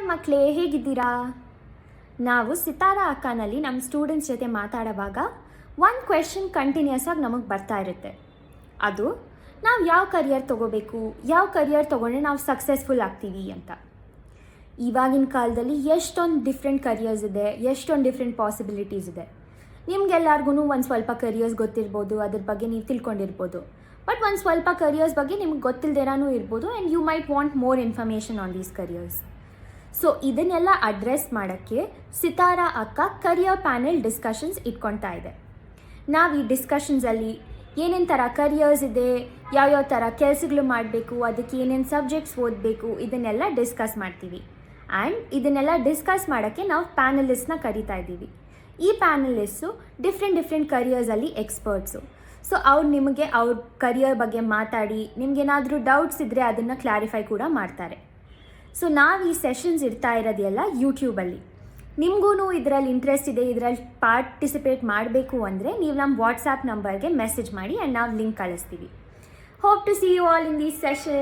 Hi ಮಕ್ಕಳೇ, ಹೇಗಿದ್ದೀರಾ? ನಾವು ಸಿತಾರಾ ಅಕ್ಕನಲ್ಲಿ ನಮ್ಮ ಸ್ಟೂಡೆಂಟ್ಸ್ ಜೊತೆ ಮಾತಾಡುವಾಗ ಒಂದು ಕ್ವೆಶನ್ ಕಂಟಿನ್ಯೂಸ್ ಆಗಿ ನಮಗೆ ಬರ್ತಾ ಇರುತ್ತೆ. ಅದು ನಾವು ಯಾವ ಕರಿಯರ್ ತೊಗೋಬೇಕು, ಯಾವ ಕರಿಯರ್ ತೊಗೊಂಡ್ರೆ ನಾವು ಸಕ್ಸಸ್ಫುಲ್ ಆಗ್ತೀವಿ ಅಂತ. ಇವಾಗಿನ ಕಾಲದಲ್ಲಿ ಎಷ್ಟೊಂದು ಡಿಫ್ರೆಂಟ್ ಕರಿಯರ್ಸ್ ಇದೆ, ಎಷ್ಟೊಂದು ಡಿಫ್ರೆಂಟ್ ಪಾಸಿಬಿಲಿಟೀಸ್ ಇದೆ. ನಿಮ್ಗೆಲ್ಲರಿಗೂ ಒಂದು ಸ್ವಲ್ಪ ಕರಿಯರ್ಸ್ ಗೊತ್ತಿರ್ಬೋದು, ಅದ್ರ ಬಗ್ಗೆ ನೀವು ತಿಳ್ಕೊಂಡಿರ್ಬೋದು. ಬಟ್ ಒಂದು ಸ್ವಲ್ಪ ಕರಿಯರ್ಸ್ ಬಗ್ಗೆ ನಿಮ್ಗೆ ಗೊತ್ತಿಲ್ಲದಿರಾನೂ ಇರ್ಬೋದು and you might want more information on these careers. So ಇದನ್ನೆಲ್ಲ ಅಡ್ರೆಸ್ ಮಾಡೋಕ್ಕೆ ಸಿತಾರಾ ಅಕ್ಕ ಕರಿಯರ್ ಪ್ಯಾನೆಲ್ ಡಿಸ್ಕಷನ್ಸ್ ಇಟ್ಕೊಳ್ತಾ ಇದೆ. ನಾವು ಈ ಡಿಸ್ಕಷನ್ಸಲ್ಲಿ ಏನೇನು ಥರ ಕರಿಯರ್ಸ್ ಇದೆ, ಯಾವ್ಯಾವ ಥರ ಕೆಲಸಗಳು ಮಾಡಬೇಕು, ಅದಕ್ಕೆ ಏನೇನು ಸಬ್ಜೆಕ್ಟ್ಸ್ ಓದಬೇಕು, ಇದನ್ನೆಲ್ಲ ಡಿಸ್ಕಸ್ ಮಾಡ್ತೀವಿ. ಆ್ಯಂಡ್ ಇದನ್ನೆಲ್ಲ ಡಿಸ್ಕಸ್ ಮಾಡೋಕ್ಕೆ ನಾವು ಪ್ಯಾನಲಿಸ್ಟ್ನ ಕರಿತಾ ಇದ್ದೀವಿ. ಈ ಪ್ಯಾನಲಿಸ್ಟು ಡಿಫ್ರೆಂಟ್ ಕರಿಯರ್ಸಲ್ಲಿ ಎಕ್ಸ್ಪರ್ಟ್ಸು. ಸೊ ಅವ್ರು ನಿಮಗೆ ಅವ್ರ ಕರಿಯರ್ ಬಗ್ಗೆ ಮಾತಾಡಿ ನಿಮಗೇನಾದರೂ ಡೌಟ್ಸ್ ಇದ್ದರೆ ಅದನ್ನು ಕ್ಲಾರಿಫೈ ಕೂಡ ಮಾಡ್ತಾರೆ. ಸೊ ನಾವು ಈ ಸೆಷನ್ಸ್ ಇರ್ತಾ ಇರೋದೆಲ್ಲ ಯೂಟ್ಯೂಬಲ್ಲಿ. ನಿಮಗೂ ಇದರಲ್ಲಿ ಇಂಟ್ರೆಸ್ಟ್ ಇದೆ, ಇದರಲ್ಲಿ ಪಾರ್ಟಿಸಿಪೇಟ್ ಮಾಡಬೇಕು ಅಂದರೆ ನೀವು ನಮ್ಮ ವಾಟ್ಸಾಪ್ ನಂಬರ್ಗೆ ಮೆಸೇಜ್ ಮಾಡಿ ಆ್ಯಂಡ್ ನಾವು ಲಿಂಕ್ ಕಳಿಸ್ತೀವಿ. Hope to see you all in these session.